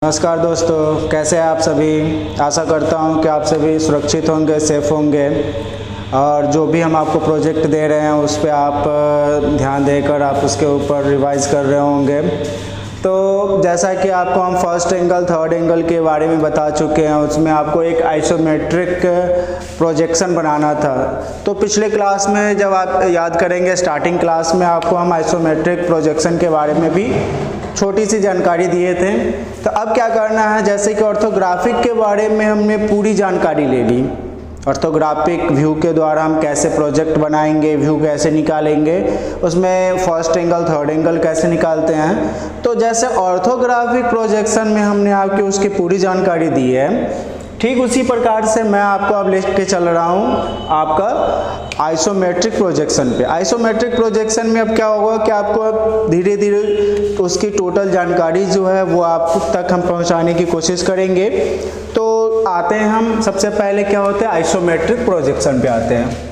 नमस्कार दोस्तों, कैसे हैं आप सभी। आशा करता हूं कि आप सभी सुरक्षित होंगे, सेफ होंगे और जो भी हम आपको प्रोजेक्ट दे रहे हैं उस पर आप ध्यान देकर आप उसके ऊपर रिवाइज कर रहे होंगे। तो जैसा कि आपको हम फर्स्ट एंगल थर्ड एंगल के बारे में बता चुके हैं, उसमें आपको एक आइसोमेट्रिक प्रोजेक्शन बनाना था। तो पिछले क्लास में जब आप याद करेंगे, स्टार्टिंग क्लास में आपको हम आइसोमेट्रिक प्रोजेक्शन के बारे में भी छोटी सी जानकारी दिए थे। तो अब क्या करना है, जैसे कि ऑर्थोग्राफिक के बारे में हमने पूरी जानकारी ले ली। ऑर्थोग्राफिक व्यू के द्वारा हम कैसे प्रोजेक्ट बनाएंगे, व्यू कैसे निकालेंगे, उसमें फर्स्ट एंगल थर्ड एंगल कैसे निकालते हैं। तो जैसे ऑर्थोग्राफिक प्रोजेक्शन में हमने आपको उसकी पूरी जानकारी दी है, ठीक उसी प्रकार से मैं आपको अब लेके चल रहा हूँ आपका आइसोमेट्रिक प्रोजेक्शन पे। आइसोमेट्रिक प्रोजेक्शन में अब क्या होगा कि आपको धीरे धीरे उसकी टोटल जानकारी जो है वो आप तक हम पहुँचाने की कोशिश करेंगे। तो आते हैं हम, सबसे पहले क्या होता है, आइसोमेट्रिक प्रोजेक्शन पे आते हैं।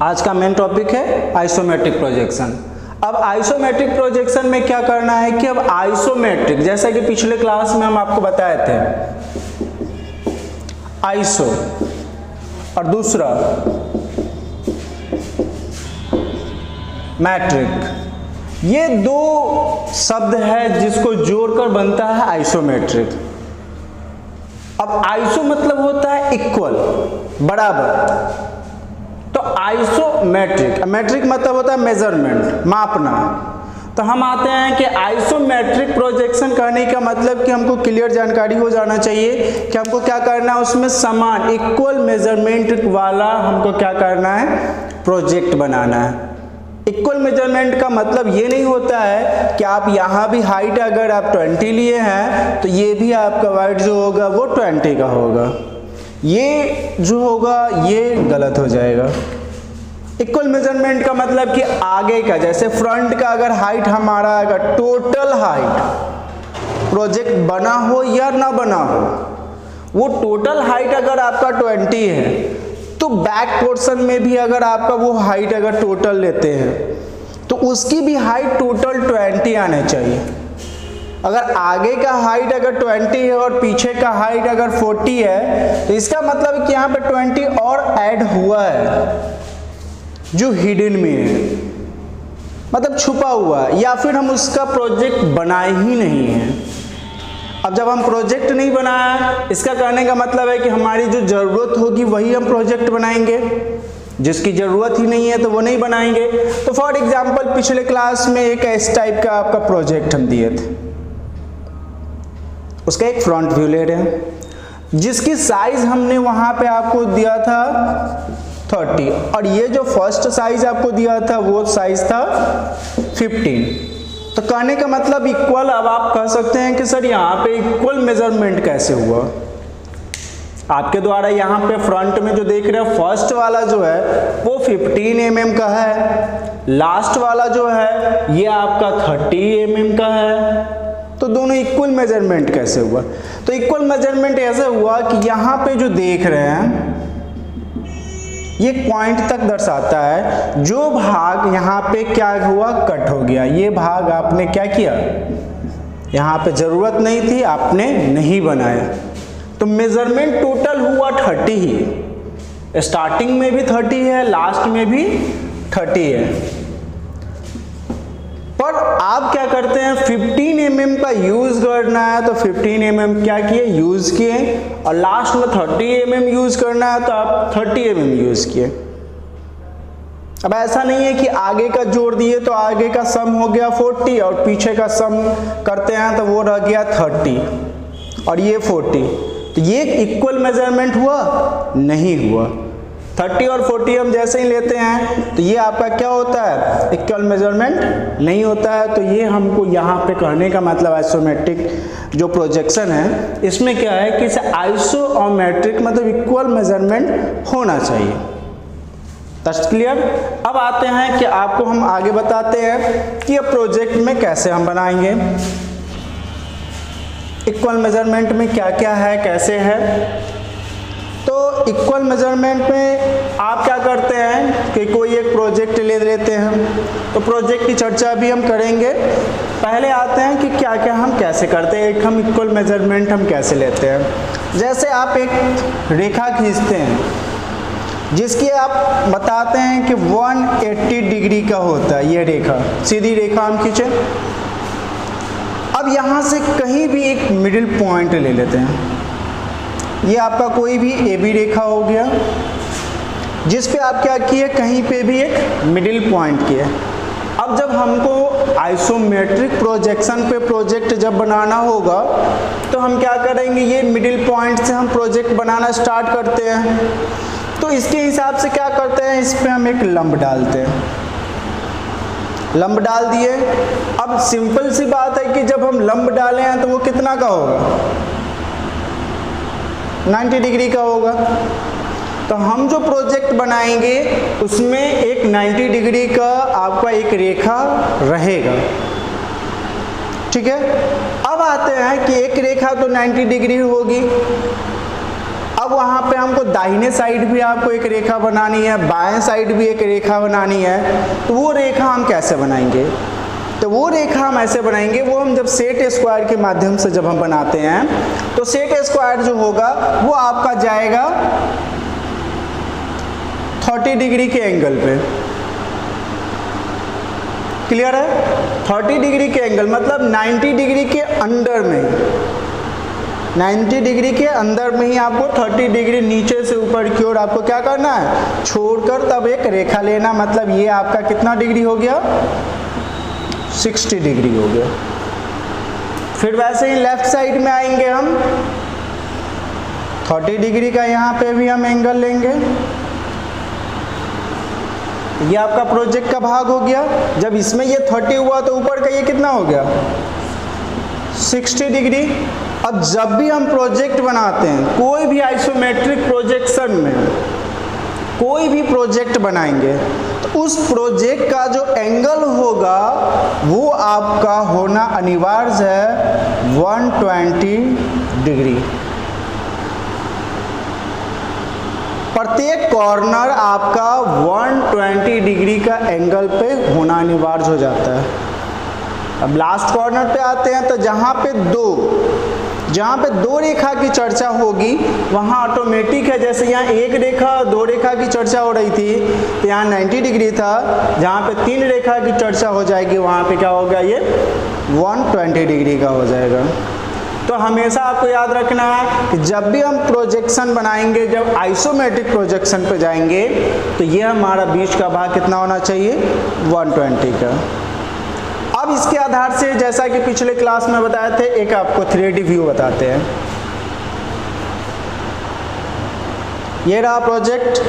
आज का मेन टॉपिक है आइसोमेट्रिक प्रोजेक्शन। अब आइसोमेट्रिक प्रोजेक्शन में क्या करना है कि अब आइसोमेट्रिक, जैसा कि पिछले क्लास में हम आपको बताए थे, आइसो और दूसरा मैट्रिक, ये दो शब्द है जिसको जोड़कर बनता है आइसोमेट्रिक। अब आइसो मतलब होता है इक्वल, बराबर। तो आइसोमेट्रिक, मैट्रिक मतलब होता है मेजरमेंट, मापना। तो हम आते हैं कि आइसोमेट्रिक प्रोजेक्शन करने का मतलब कि हमको क्लियर जानकारी हो जाना चाहिए कि हमको क्या करना है, उसमें समान इक्वल मेजरमेंट वाला हमको क्या करना है, प्रोजेक्ट बनाना है। इक्वल मेजरमेंट का मतलब ये नहीं होता है कि आप यहाँ भी हाइट अगर आप 20 लिए हैं तो ये भी आपका वाइड जो होगा वो 20 का होगा, ये जो होगा ये गलत हो जाएगा। इक्वल मेजरमेंट का मतलब कि आगे का, जैसे फ्रंट का अगर हाइट हमारा अगर टोटल हाइट प्रोजेक्ट बना हो या ना बना हो, वो टोटल हाइट अगर आपका 20 है तो बैक पोर्शन में भी अगर आपका वो हाइट अगर टोटल लेते हैं तो उसकी भी हाइट टोटल 20 आने चाहिए। अगर आगे का हाइट अगर 20 है और पीछे का हाइट अगर 40 है तो इसका मतलब कि यहाँ पे 20 और ऐड हुआ है जो हिडन में है, मतलब छुपा हुआ है, या फिर हम उसका प्रोजेक्ट बनाए ही नहीं है। अब जब हम प्रोजेक्ट नहीं बनाया, इसका कहने का मतलब है कि हमारी जो जरूरत होगी वही हम प्रोजेक्ट बनाएंगे, जिसकी जरूरत ही नहीं है तो वो नहीं बनाएंगे। तो फॉर एग्जाम्पल पिछले क्लास में एक इस टाइप का आपका प्रोजेक्ट हम दिए थे, उसका एक फ्रंट व्यू ले रहे हैं जिसकी साइज हमने वहां पे आपको दिया था 30, और ये जो फर्स्ट साइज आपको दिया था वो साइज था 15। तो कहने का मतलब इक्वल। अब आप कह सकते हैं कि सर यहाँ पे इक्वल मेजरमेंट कैसे हुआ। आपके द्वारा यहाँ पे फ्रंट में जो देख रहे हैं, फर्स्ट वाला जो है वो 15 mm का है, लास्ट वाला जो है ये आपका 30 mm का है। तो दोनों इक्वल मेजरमेंट कैसे हुआ? तो इक्वल मेजरमेंट ऐसे हुआ कि यहाँ पे जो देख रहे हैं ये पॉइंट तक दर्शाता है, जो भाग यहाँ पे क्या हुआ, कट हो गया, ये भाग आपने क्या किया, यहाँ पे जरूरत नहीं थी, आपने नहीं बनाया। तो मेजरमेंट टोटल हुआ 30 ही, स्टार्टिंग में भी 30 है, लास्ट में भी 30 है। पर आप क्या करते हैं, 15 mm का यूज करना है तो 15 mm क्या किए, यूज किए, और लास्ट में 30 mm यूज करना है तो आप 30 mm यूज किए। अब ऐसा नहीं है कि आगे का जोड़ दिए तो आगे का सम हो गया 40 और पीछे का सम करते हैं तो वो रह गया 30 और ये 40, तो ये इक्वल मेजरमेंट हुआ? नहीं हुआ। 30 और 40 हम जैसे ही लेते हैं तो ये आपका क्या होता है, इक्वल मेजरमेंट नहीं होता है। तो ये हमको यहाँ पे कहने का मतलब आइसोमेट्रिक जो प्रोजेक्शन है इसमें क्या है कि इसे आइसो और मैट्रिक मतलब इक्वल मेजरमेंट होना चाहिए। That's clear. अब आते हैं कि आपको हम आगे बताते हैं कि ये प्रोजेक्ट में कैसे हम बनाएंगे, इक्वल मेजरमेंट में क्या क्या है, कैसे है। तो इक्वल मेजरमेंट में आप क्या करते हैं कि कोई एक प्रोजेक्ट ले लेते हैं, तो प्रोजेक्ट की चर्चा भी हम करेंगे। पहले आते हैं कि क्या क्या हम कैसे करते हैं, एक हम इक्वल मेजरमेंट हम कैसे लेते हैं। जैसे आप एक रेखा खींचते हैं जिसकी आप बताते हैं कि 180 डिग्री का होता है, ये रेखा सीधी रेखा हम खींचे। अब यहाँ से कहीं भी एक मिडिल पॉइंट ले लेते हैं, ये आपका कोई भी ए बी रेखा हो गया, जिस पे आप क्या किए, कहीं पे भी एक मिडिल पॉइंट किए। अब जब हमको आइसोमेट्रिक प्रोजेक्शन पे प्रोजेक्ट जब बनाना होगा तो हम क्या करेंगे, ये मिडिल पॉइंट से हम प्रोजेक्ट बनाना स्टार्ट करते हैं। तो इसके हिसाब से क्या करते हैं, इस पे हम एक लंब डालते हैं, लंब डाल दिए। अब सिंपल सी बात है कि जब हम लंब डाले हैं तो वो कितना का होगा, 90 डिग्री का होगा। तो हम जो प्रोजेक्ट बनाएंगे उसमें एक 90 डिग्री का आपका एक रेखा रहेगा, ठीक है। अब आते हैं कि एक रेखा तो 90 डिग्री होगी, अब वहाँ पे हमको दाहिने साइड भी आपको एक रेखा बनानी है, बाएं साइड भी एक रेखा बनानी है। तो वो रेखा हम कैसे बनाएंगे, तो वो रेखा हम ऐसे बनाएंगे, वो हम जब सेट स्क्वायर के माध्यम से जब हम बनाते हैं तो सेट स्क्वायर जो होगा वो आपका जाएगा 30 डिग्री के एंगल पे। क्लियर है, 30 डिग्री के एंगल मतलब 90 डिग्री के अंदर में, 90 डिग्री के अंदर में ही आपको 30 डिग्री नीचे से ऊपर की ओर आपको क्या करना है, छोड़कर तब एक रेखा लेना। मतलब ये आपका कितना डिग्री हो गया, 60 डिग्री हो गया। फिर वैसे ही लेफ्ट साइड में आएंगे हम, 30 डिग्री का यहाँ पे भी हम एंगल लेंगे। ये आपका प्रोजेक्ट का भाग हो गया। जब इसमें ये 30 हुआ तो ऊपर का ये कितना हो गया, 60 डिग्री। अब जब भी हम प्रोजेक्ट बनाते हैं, कोई भी आइसोमेट्रिक प्रोजेक्शन में कोई भी प्रोजेक्ट बनाएंगे तो उस प्रोजेक्ट का जो एंगल होगा वो आपका होना अनिवार्य है 120 डिग्री। प्रत्येक कॉर्नर आपका 120 डिग्री का एंगल पे होना अनिवार्य हो जाता है। अब लास्ट कॉर्नर पे आते हैं तो जहाँ पे दो रेखा की चर्चा होगी वहाँ ऑटोमेटिक है, जैसे यहाँ एक रेखा दो रेखा की चर्चा हो रही थी तो यहाँ 90 डिग्री था, जहाँ पे 3 रेखा की चर्चा हो जाएगी वहाँ पे क्या होगा, ये 120 डिग्री का हो जाएगा। तो हमेशा आपको याद रखना है कि जब भी हम प्रोजेक्शन बनाएंगे, जब आइसोमेट्रिक प्रोजेक्शन पे जाएंगे तो ये हमारा बीच का भाग कितना होना चाहिए, 120 का। अब इसके आधार से जैसा कि पिछले क्लास में बताए थे, एक आपको 3D व्यू बताते हैं। ये रहा प्रोजेक्ट।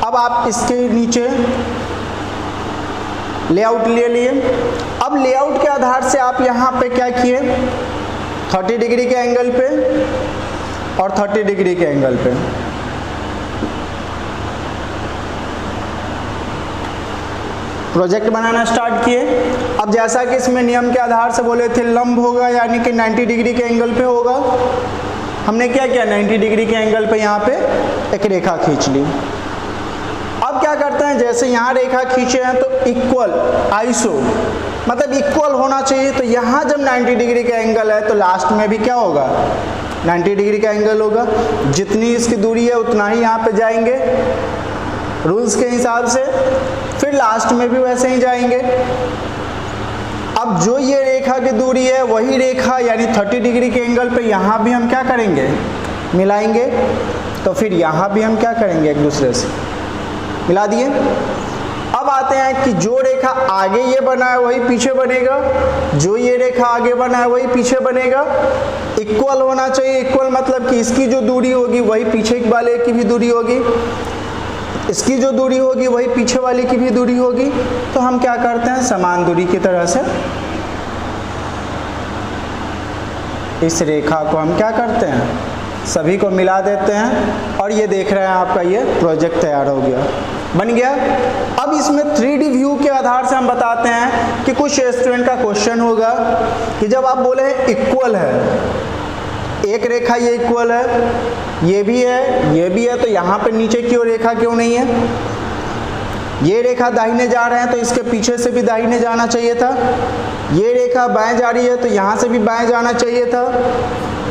अब आप इसके नीचे लेआउट ले लिए। अब लेआउट के आधार से आप यहाँ पे क्या किए, 30 डिग्री के एंगल पे और 30 डिग्री के एंगल पे प्रोजेक्ट बनाना स्टार्ट किए। अब जैसा कि इसमें नियम के आधार से बोले थे लंब होगा, यानी कि 90 डिग्री के एंगल पे होगा। हमने क्या किया, 90 डिग्री के एंगल पे यहाँ पे एक रेखा खींच ली। अब क्या करते हैं, जैसे यहाँ रेखा खींचे हैं तो इक्वल आइसो मतलब इक्वल होना चाहिए। तो यहाँ जब 90 डिग्री का एंगल है तो लास्ट में भी क्या होगा, 90 डिग्री का एंगल होगा। जितनी इसकी दूरी है उतना ही यहाँ पे जाएंगे रूल्स के हिसाब से, फिर लास्ट में भी वैसे ही जाएंगे। अब जो ये रेखा की दूरी है वही रेखा यानी 30 डिग्री के एंगल पे यहाँ भी हम क्या करेंगे, मिलाएंगे। तो फिर यहाँ भी हम क्या करेंगे, एक दूसरे से मिला दिए। अब आते हैं कि जो रेखा आगे ये बना है वही पीछे बनेगा, जो ये रेखा आगे बना है वही पीछे बनेगा। इक्वल होना चाहिए। इक्वल मतलब कि इसकी जो दूरी होगी वही पीछे वाले की भी दूरी होगी, इसकी जो दूरी होगी वही पीछे वाले की भी दूरी होगी। तो हम क्या करते हैं, समान दूरी की तरह से इस रेखा को हम क्या करते हैं, सभी को मिला देते हैं। और ये देख रहे हैं आपका ये प्रोजेक्ट तैयार हो गया, बन गया। अब इसमें 3D व्यू के आधार से हम बताते हैं कि कुछ स्टूडेंट का क्वेश्चन होगा कि जब आप बोले इक्वल है एक रेखा ये इक्वल है, ये भी है, ये भी है, तो यहाँ पे नीचे की ओर रेखा क्यों नहीं है? ये रेखा दाहिने जा रहे हैं तो इसके पीछे से भी दाहिने जाना चाहिए था। ये रेखा बाएं जा रही है तो यहाँ से भी बाएं जाना चाहिए था,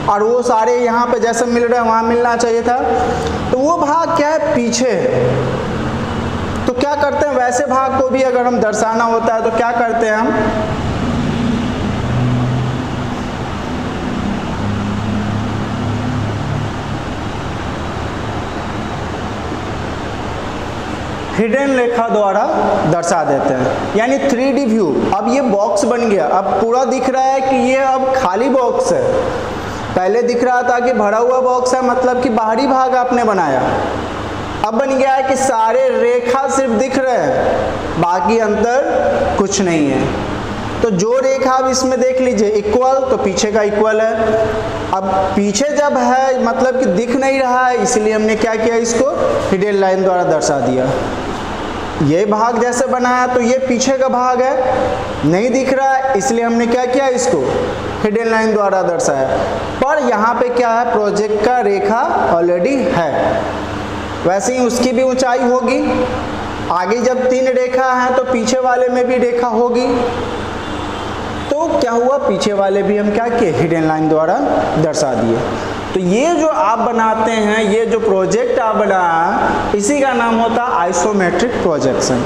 और वो सारे यहाँ पे जैसे मिल रहे हैं वहाँ मिलना चाहिए था। तो वो भाग क्या है? पीछे है। तो क्या करते हैं, वैसे भाग को भी अगर हम दर्शाना होता है तो क्या करते हैं हम? हिडन रेखा द्वारा दर्शा देते हैं, यानी 3D व्यू। अब ये बॉक्स बन गया, अब पूरा दिख रहा है कि ये अब खाली बॉक्स है। पहले दिख रहा था कि भरा हुआ बॉक्स है, मतलब कि बाहरी भाग आपने बनाया। अब बन गया है कि सारे रेखा सिर्फ दिख रहे हैं, बाकी अंदर कुछ नहीं है। तो जो रेखा अब इसमें देख लीजिए इक्वल, तो पीछे का इक्वल है। अब पीछे जब है मतलब कि दिख नहीं रहा है, इसलिए हमने क्या किया, इसको हिडन लाइन द्वारा दर्शा दिया। ये भाग जैसे बनाया तो ये पीछे का भाग है, नहीं दिख रहा है, इसलिए हमने क्या किया, इसको हिडन लाइन द्वारा दर्शाया। पर यहाँ पे क्या है, प्रोजेक्ट का रेखा ऑलरेडी है, वैसे ही उसकी भी ऊंचाई होगी। आगे जब 3 रेखा हैं तो पीछे वाले में भी रेखा होगी। तो क्या हुआ, पीछे वाले भी हम क्या किए, हिडन लाइन द्वारा दर्शा दिए। तो ये जो आप बनाते हैं, ये जो प्रोजेक्ट आप बनाया, इसी का नाम होता है आइसोमेट्रिक प्रोजेक्शन।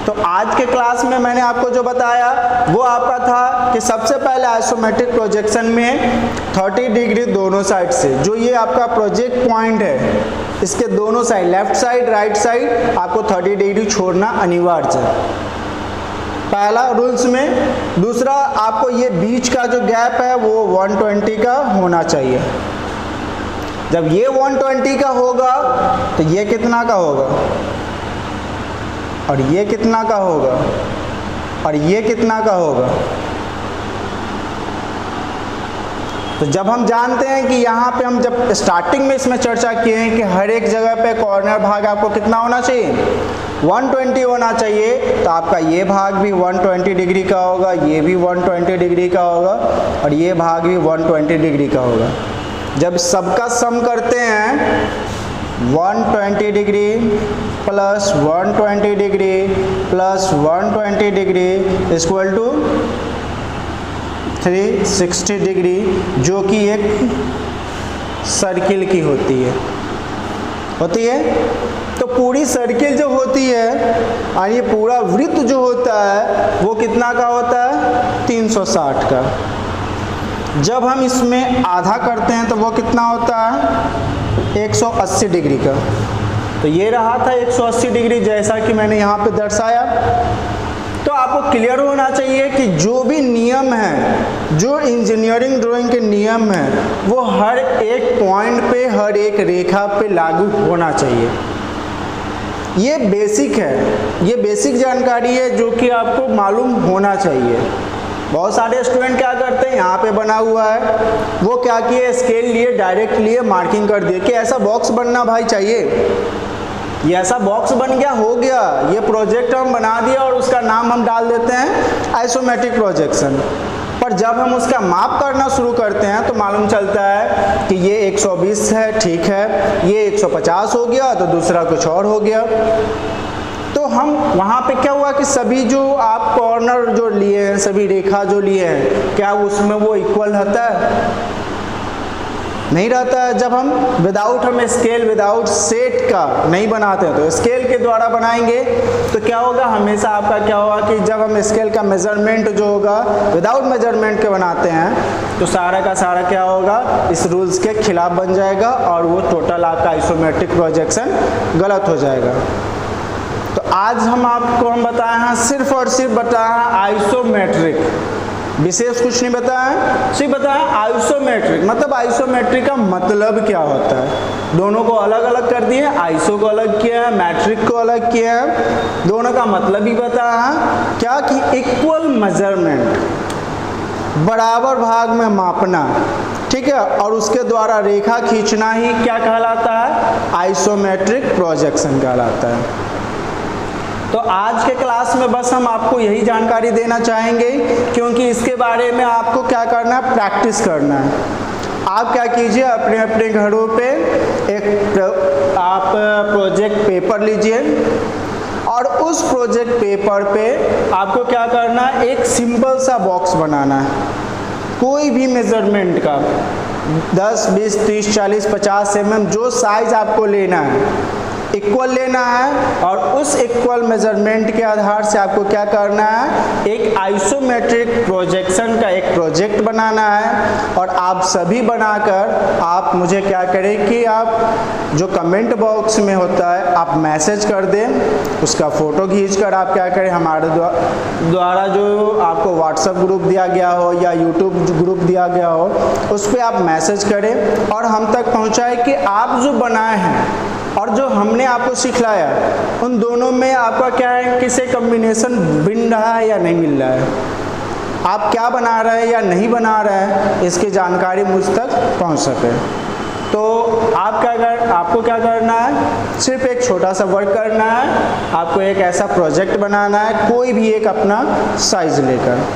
तो आज के क्लास में मैंने आपको जो बताया वो आपका था कि सबसे पहले आइसोमेट्रिक प्रोजेक्शन में 30 डिग्री दोनों साइड से, जो ये आपका प्रोजेक्ट पॉइंट है, इसके दोनों side, left side right side, आपको 30 डिग्री छोड़ना अनिवार्य है, पहला रूल्स में। दूसरा, आपको ये बीच का जो गैप है वो 120 का होना चाहिए। जब ये 120 का होगा तो ये कितना का होगा, और ये कितना का होगा, और ये कितना का होगा। तो जब हम जानते हैं कि यहाँ पे हम जब स्टार्टिंग में इसमें चर्चा किए हैं कि हर एक जगह पे कॉर्नर भाग आपको कितना होना चाहिए, 120 होना चाहिए। तो आपका ये भाग भी 120 डिग्री का होगा, ये भी 120 डिग्री का होगा, और ये भाग भी 120 डिग्री का होगा। जब सबका सम करते हैं 120 degree plus 120 degree plus 120 degree equal to 360 degree, जो कि एक सर्किल की होती है। तो पूरी सर्किल जो होती है और ये पूरा वृत्त जो होता है वो कितना का होता है, 360 का। जब हम इसमें आधा करते हैं तो वो कितना होता है, 180 डिग्री का। तो ये रहा था 180 डिग्री, जैसा कि मैंने यहाँ पे दर्शाया। तो आपको क्लियर होना चाहिए कि जो भी नियम है, जो इंजीनियरिंग ड्राइंग के नियम है, वो हर एक पॉइंट पे, हर एक रेखा पे लागू होना चाहिए। ये बेसिक है, ये बेसिक जानकारी है जो कि आपको मालूम होना चाहिए। बहुत सारे स्टूडेंट क्या करते हैं, यहाँ पे बना हुआ है, वो क्या किए, स्केल लिए, डायरेक्ट लिए, मार्किंग कर दिए कि ऐसा बॉक्स बनना भाई चाहिए। ये ऐसा बॉक्स बन गया, हो गया, ये प्रोजेक्ट हम बना दिया और उसका नाम हम डाल देते हैं आइसोमेट्रिक प्रोजेक्शन। पर जब हम उसका माप करना शुरू करते हैं तो मालूम चलता है कि ये 120 है, ठीक है, ये 150 हो गया तो दूसरा कुछ और हो गया। तो हम वहाँ पे क्या हुआ कि सभी जो आप कॉर्नर जो लिए हैं, सभी रेखा जो लिए हैं, क्या उसमें वो इक्वल रहता है, नहीं रहता है। जब हम हम स्केल विदाउट सेट का नहीं बनाते हैं, तो स्केल के द्वारा बनाएंगे तो क्या होगा, हमेशा आपका क्या होगा कि जब हम स्केल का मेजरमेंट जो होगा विदाउट मेजरमेंट के बनाते हैं तो सारा का सारा क्या होगा, इस रूल्स के खिलाफ बन जाएगा और वो टोटल आपका आइसोमेट्रिक प्रोजेक्शन गलत हो जाएगा। तो आज हम बताए हैं, सिर्फ और सिर्फ बताया है आइसोमेट्रिक, विशेष कुछ नहीं बताया, सिर्फ बताया आइसोमेट्रिक। मतलब आइसोमेट्रिक का मतलब क्या होता है, दोनों को अलग अलग कर दिए, आइसो को अलग किया है, मैट्रिक को अलग किया है, दोनों का मतलब ही बताया है क्या कि इक्वल मेजरमेंट, बराबर भाग में मापना, ठीक है, और उसके द्वारा रेखा खींचना ही क्या कहलाता है, आइसोमेट्रिक प्रोजेक्शन कहलाता है। तो आज के क्लास में बस हम आपको यही जानकारी देना चाहेंगे, क्योंकि इसके बारे में आपको क्या करना है, प्रैक्टिस करना है। आप क्या कीजिए, अपने अपने घरों पे आप प्रोजेक्ट पेपर लीजिए और उस प्रोजेक्ट पेपर पे आपको क्या करना है, एक सिंपल सा बॉक्स बनाना है, कोई भी मेजरमेंट का 10, 20, 30, 40, 50 mm जो साइज आपको लेना है इक्वल लेना है, और उस इक्वल मेजरमेंट के आधार से आपको क्या करना है, एक आइसोमेट्रिक प्रोजेक्शन का एक प्रोजेक्ट बनाना है। और आप सभी बनाकर आप मुझे क्या करें कि आप जो कमेंट बॉक्स में होता है आप मैसेज कर दें, उसका फ़ोटो खींचकर आप क्या करें, हमारे द्वारा जो आपको व्हाट्सएप ग्रुप दिया गया हो या यूट्यूब ग्रुप दिया गया हो उस पर आप मैसेज करें और हम तक पहुँचाएं कि आप जो बनाए हैं और जो हमने आपको सिखलाया उन दोनों में आपका क्या है, किसे कम्बिनेशन मिल रहा है या नहीं मिल रहा है, आप क्या बना रहे हैं या नहीं बना रहे हैं, इसकी जानकारी मुझ तक पहुंच सके। तो आपको क्या करना है, सिर्फ एक छोटा सा वर्क करना है, आपको एक ऐसा प्रोजेक्ट बनाना है, कोई भी एक अपना साइज लेकर।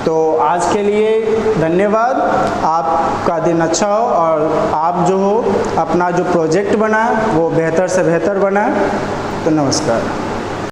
तो आज के लिए धन्यवाद, आपका दिन अच्छा हो और आप जो हो अपना जो प्रोजेक्ट बनाए वो बेहतर से बेहतर बनाए। तो नमस्कार।